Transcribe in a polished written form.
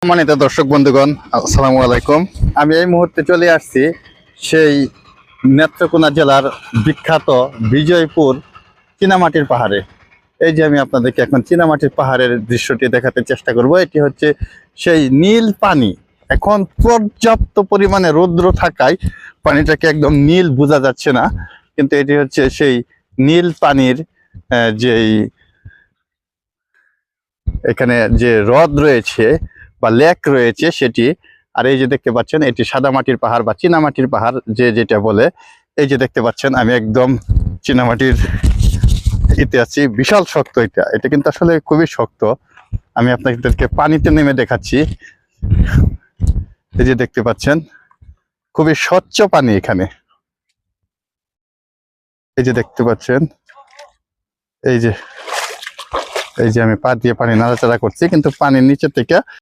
সম্মানিত দর্শক বন্ধুগণ, আসসালামু আলাইকুম। আমি এই মুহূর্তে চলে আসছি সেই নেত্রকোনা জেলার বিখ্যাত বিজয়পুর চীনামাটির পাহাড়ে। এই যে আমি আপনাদেরকে এখন চীনামাটির পাহাড়ের দৃশ্যটি দেখাতে চেষ্টা করব। এটি হচ্ছে সেই নীল পানি। এখন পর্যাপ্ত পরিমাণে রৌদ্র থাকায় পানিটাকে একদম নীল বোঝা যাচ্ছে না, কিন্তু এটি হচ্ছে সেই নীল পানির যেই এখানে যে হ্রদ রয়েছে বা লেক রয়েছে সেটি। আর এই যে দেখতে পাচ্ছেন, এটি সাদামাটির পাহাড় বা চীনামাটির পাহাড় যে যেটা বলে। এই যে দেখতে পাচ্ছেন, আমি একদম চীনামাটির ইতে আছি। বিশাল শক্ত এটা, এটা কিন্তু আসলে খুবই শক্ত। আমি আপনাদেরকে পানিতে নেমে দেখাচ্ছি। এই যে দেখতে পাচ্ছেন, খুবই স্বচ্ছ পানি এখানে। এই যে দেখতে পাচ্ছেন, এই যে এই যে আমি পা দিয়ে পানি নাড়াচাড়া করছি, কিন্তু পানির নিচে থেকে